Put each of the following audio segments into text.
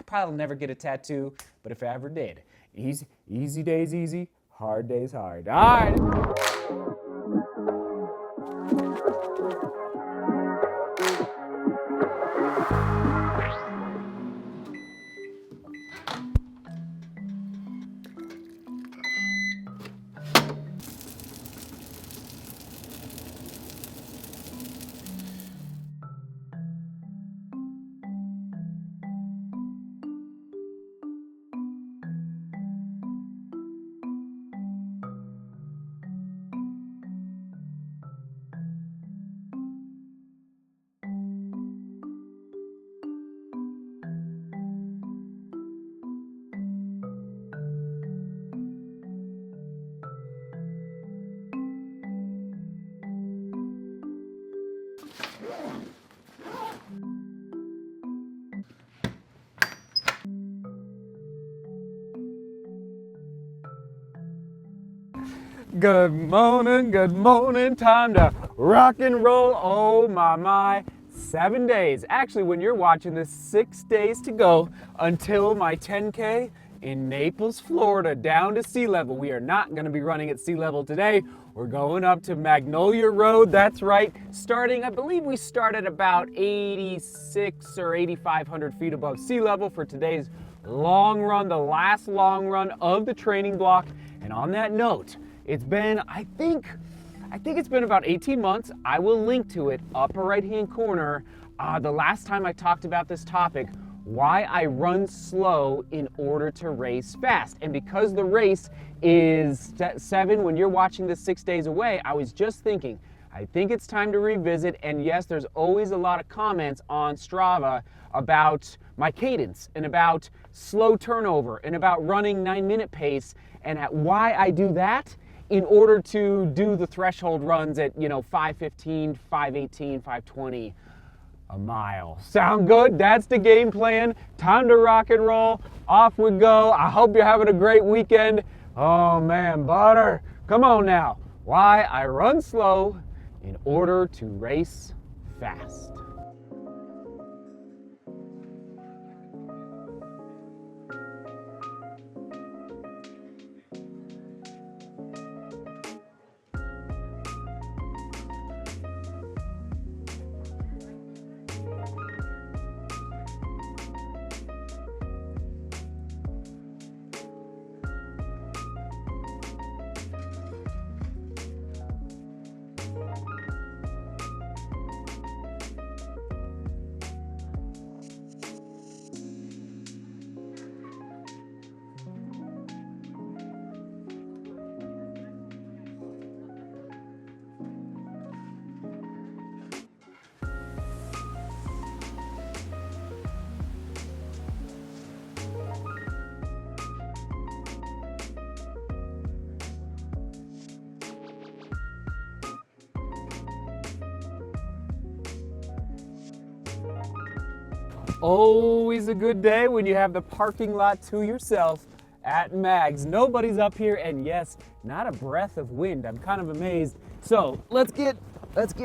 probably never get a tattoo, but if I ever did, easy days easy, hard days hard. All right. Good morning, time to rock and roll. Oh my, 7 days. Actually, when you're watching this, 6 days to go until my 10K in Naples, Florida, down to sea level. We are not gonna be running at sea level today. We're going up to Magnolia Road, that's right. Starting, I believe we start at about 86 or 8,500 feet above sea level for today's long run, the last long run of the training block. And on that note, it's been, I think it's been about 18 months. I will link to it upper right-hand corner. The last time I talked about this topic, why I run slow in order to race fast. And because the race is 7, when you're watching this 6 days away, I was just thinking, I think it's time to revisit. And yes, there's always a lot of comments on Strava about my cadence and about slow turnover and about running 9-minute pace and why I do that in order to do the threshold runs at, 5:15, 5:18, 5:20 a mile. Sound good? That's the game plan. Time to rock and roll. Off we go. I hope you're having a great weekend. Oh man, butter. Come on now. Why I run slow in order to race fast. Always a good day when you have the parking lot to yourself at Mags. Nobody's up here, and yes, not a breath of wind. I'm kind of amazed. So let's get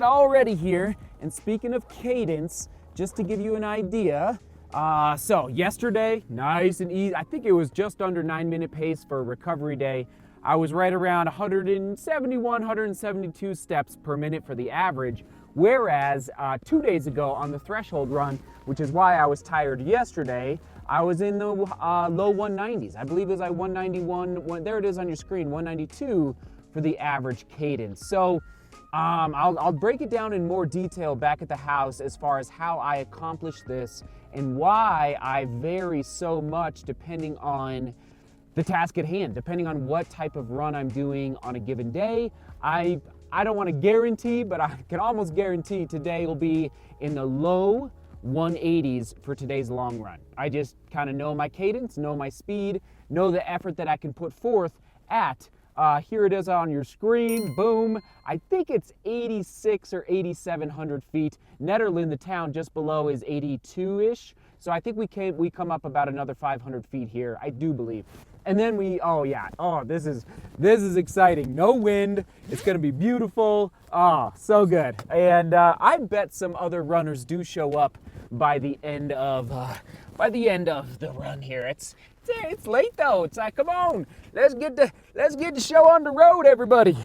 all ready here. And speaking of cadence, just to give you an idea, so yesterday, nice and easy. I think it was just under 9-minute pace for recovery day. I was right around 171, 172 steps per minute for the average. Whereas 2 days ago on the threshold run, which is why I was tired yesterday, I was in the low 190s. I believe it was like 191, there it is on your screen, 192 for the average cadence. So I'll break it down in more detail back at the house as far as how I accomplish this and why I vary so much depending on the task at hand, depending on what type of run I'm doing on a given day. I don't want to guarantee, but I can almost guarantee today will be in the low 180s for today's long run. I just kind of know my cadence, know my speed, know the effort that I can put forth at, here it is on your screen, boom. I think it's 86 or 8,700 feet. Netherland, the town just below, is 82-ish. So I think we come up about another 500 feet here, I do believe. And then this is exciting. No wind, it's gonna be beautiful. Oh, so good. And I bet some other runners do show up by the end of the run here. It's late though. It's like, come on, let's get the show on the road, everybody.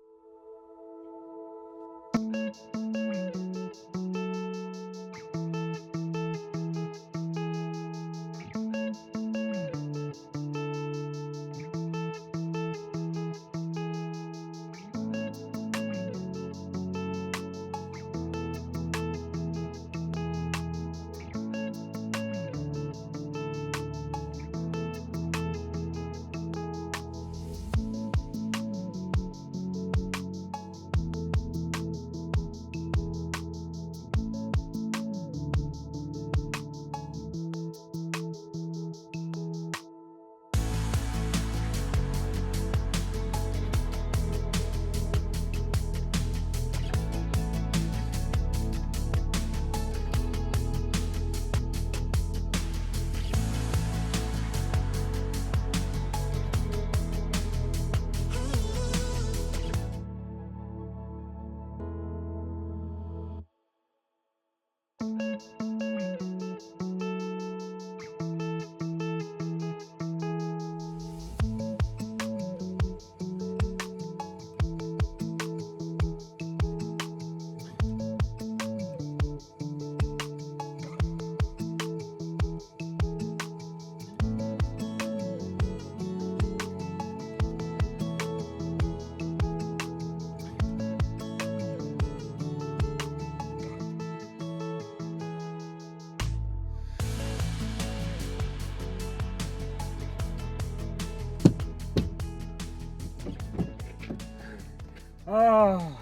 Oh,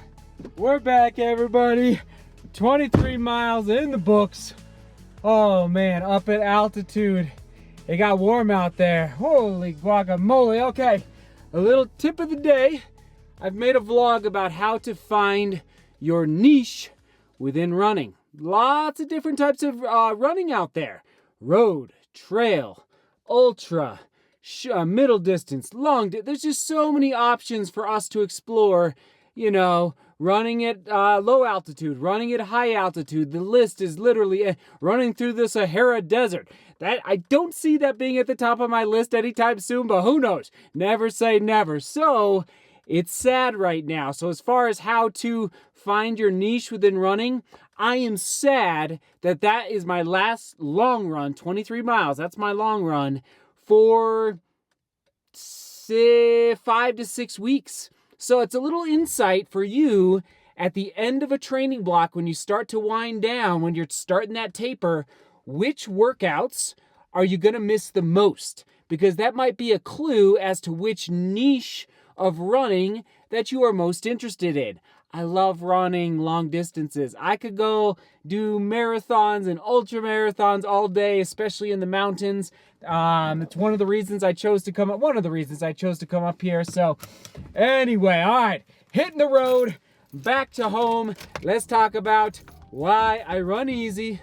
we're back, everybody. 23 miles in the books. Oh man, up at altitude. It got warm out there. Holy guacamole. Okay, a little tip of the day. I've made a vlog about how to find your niche within running. Lots of different types of running out there. Road, trail, ultra, middle distance, long distance. There's just so many options for us to explore. You know, running at low altitude, running at high altitude. The list is literally running through the Sahara Desert. That I don't see that being at the top of my list anytime soon, but who knows? Never say never. So it's sad right now. So as far as how to find your niche within running, I am sad that is my last long run, 23 miles. That's my long run for 5 to 6 weeks. So it's a little insight for you at the end of a training block when you start to wind down, when you're starting that taper, which workouts are you going to miss the most? Because that might be a clue as to which niche of running that you are most interested in. I love running long distances. I could go do marathons and ultra marathons all day, especially in the mountains. It's one of the reasons I chose to come up here. So anyway, all right, hitting the road, back to home. Let's talk about why I run easy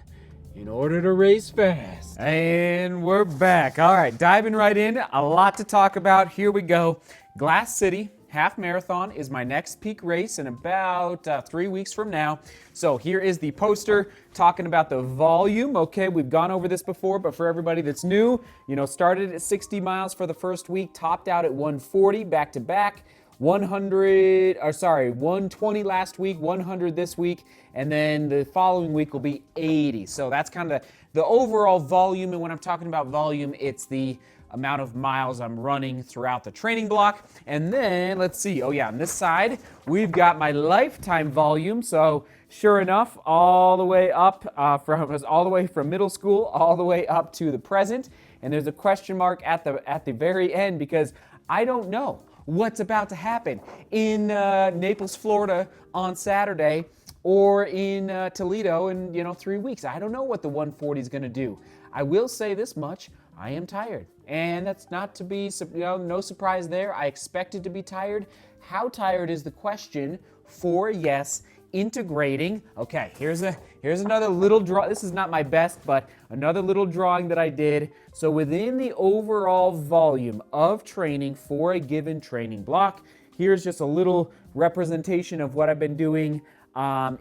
in order to race fast. And we're back. All right, diving right in. A lot to talk about. Here we go. Glass City Half Marathon is my next peak race in about 3 weeks from now. So here is the poster talking about the volume. Okay, we've gone over this before, but for everybody that's new, started at 60 miles for the first week, topped out at 140 back to back. 120 last week, 100 this week, and then the following week will be 80. So that's kind of the overall volume. And when I'm talking about volume, it's the amount of miles I'm running throughout the training block. And then let's see, on this side, we've got my lifetime volume. So sure enough, all the way up from middle school, all the way up to the present. And there's a question mark at the very end because I don't know what's about to happen in Naples, Florida on Saturday or in Toledo in 3 weeks. I don't know what the 140 is going to do. I will say this much, I am tired. And that's not to be, no surprise there. I expected to be tired. How tired is the question for, yes, integrating. Okay, here's another little draw. This is not my best, but another little drawing that I did. So within the overall volume of training for a given training block, here's just a little representation of what I've been doing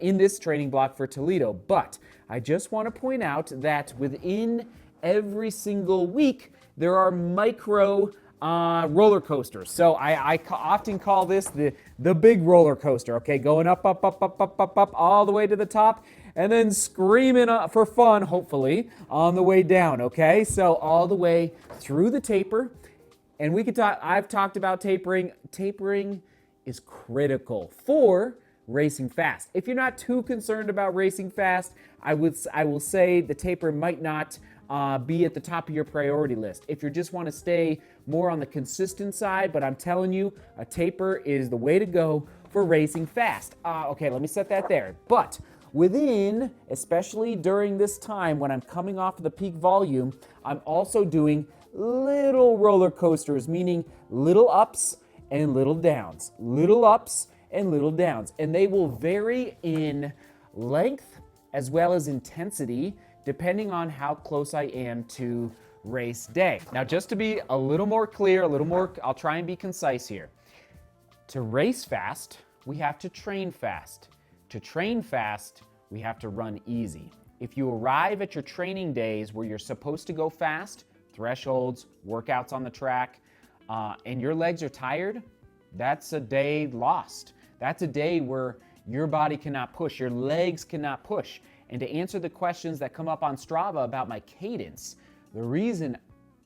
in this training block for Toledo. But I just want to point out that within every single week, there are micro roller coasters. So I often call this the big roller coaster, okay? Going up, all the way to the top, and then screaming for fun, hopefully, on the way down, okay? So all the way through the taper. And we could talk, I've talked about tapering. Tapering is critical for racing fast. If you're not too concerned about racing fast, I will say the taper might not be at the top of your priority list. If you just want to stay more on the consistent side, but I'm telling you, a taper is the way to go for racing fast. Okay, let me set that there. But within, especially during this time when I'm coming off of the peak volume, I'm also doing little roller coasters, meaning little ups and little downs, little ups and little downs. And they will vary in length as well as intensity, depending on how close I am to race day. Now, just to be a little more clear, I'll try and be concise here. To race fast, we have to train fast. To train fast, we have to run easy. If you arrive at your training days where you're supposed to go fast, thresholds, workouts on the track, and your legs are tired, that's a day lost. That's a day where your body cannot push, your legs cannot push. And to answer the questions that come up on Strava about my cadence, the reason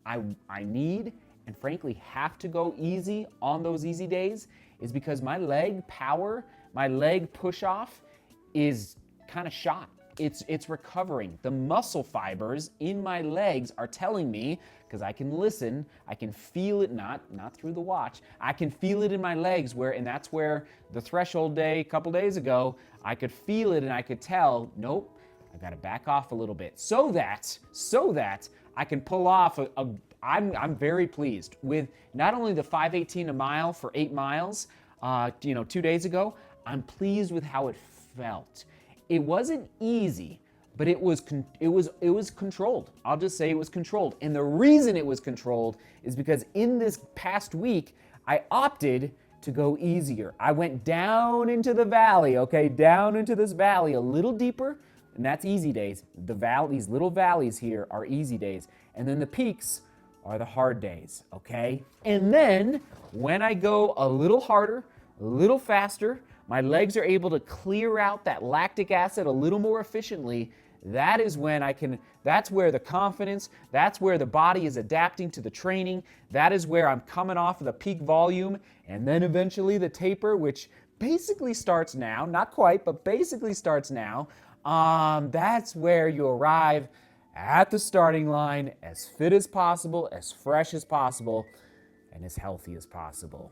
I need and frankly have to go easy on those easy days is because my leg power, my leg push off is kind of shot. It's recovering. The muscle fibers in my legs are telling me, because I can listen, I can feel it, not through the watch, I can feel it in my legs and that's where the threshold day a couple days ago, I could feel it and I could tell, nope, I gotta back off a little bit so that I can pull off I'm very pleased with not only the 5:18 a mile for 8 miles, 2 days ago, I'm pleased with how it felt. It wasn't easy, but it was controlled. I'll just say it was controlled. And the reason it was controlled is because in this past week, I opted to go easier. I went down into the valley, okay, down into this valley a little deeper, and that's easy days. These little valleys here are easy days. And then the peaks are the hard days, okay? And then when I go a little harder, a little faster, my legs are able to clear out that lactic acid a little more efficiently. That is when that's where the confidence, that's where the body is adapting to the training. That is where I'm coming off of the peak volume and then eventually the taper, which basically starts now, not quite, but basically starts now. That's where you arrive at the starting line as fit as possible, as fresh as possible, and as healthy as possible.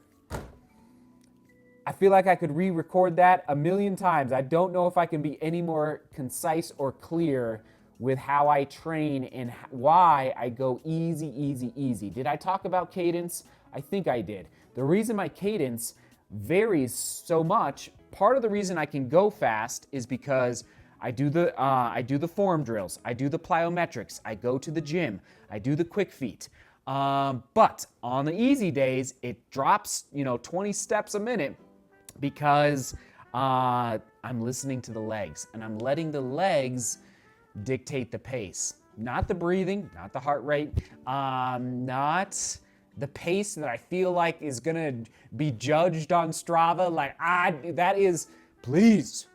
I feel like I could re-record that a million times. I don't know if I can be any more concise or clear with how I train and why I go easy, easy, easy. Did I talk about cadence? I think I did. The reason my cadence varies so much, part of the reason I can go fast is because I do the form drills, I do the plyometrics, I go to the gym, I do the quick feet. But on the easy days, it drops 20 steps a minute because I'm listening to the legs and I'm letting the legs dictate the pace. Not the breathing, not the heart rate, not the pace that I feel like is gonna be judged on Strava. That is, please,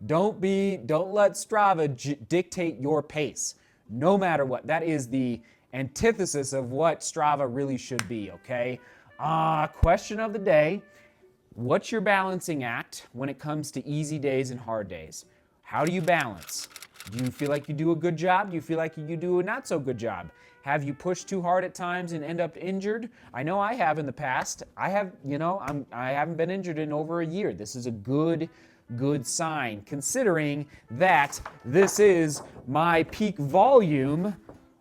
don't let Strava dictate your pace, no matter what. That is the antithesis of what Strava really should be, okay? Question of the day. What's your balancing act when it comes to easy days and hard days? How do you balance? Do you feel like you do a good job? Do you feel like you do a not so good job? Have you pushed too hard at times and end up injured? I know I have in the past. I haven't been injured in over a year. This is a good sign, considering that this is my peak volume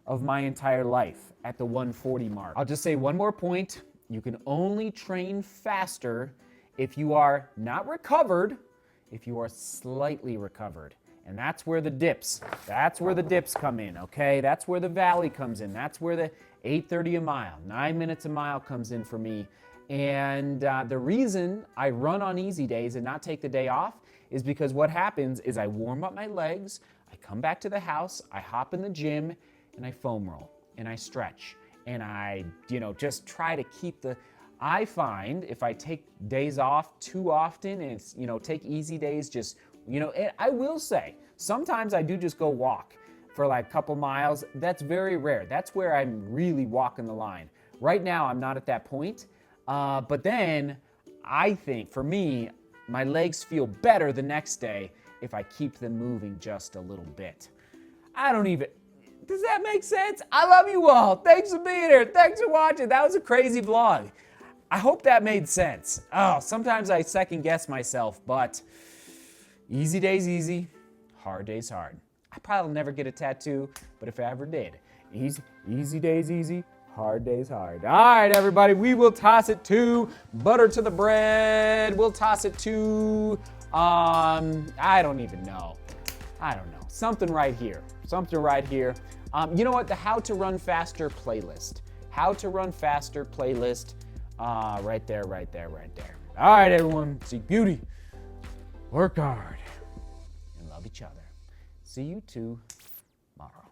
of my entire life at the 140 mark. I'll just say one more point. You can only train faster if you are not recovered, if you are slightly recovered. And that's where the dips come in, okay? That's where the valley comes in. That's where the 8:30 a mile, 9 minutes a mile comes in for me. And the reason I run on easy days and not take the day off is because what happens is I warm up my legs, I come back to the house, I hop in the gym, and I foam roll, and I stretch. And I, just try to keep I find if I take days off too often and it's, take easy days, just, I will say, sometimes I do just go walk for like a couple miles. That's very rare. That's where I'm really walking the line. Right now, I'm not at that point. But then I think for me, my legs feel better the next day if I keep them moving just a little bit. Does that make sense? I love you all. Thanks for being here. Thanks for watching. That was a crazy vlog. I hope that made sense. Oh, sometimes I second guess myself, but easy days easy, hard days hard. I probably never get a tattoo, but if I ever did, easy days easy, hard days hard. All right, everybody, we will toss it to butter to the bread. We'll toss it to, I don't know. Something right here. You know what? The How to Run Faster playlist. How to Run Faster playlist. Right there. All right, everyone. Seek beauty. Work hard. And love each other. See you tomorrow.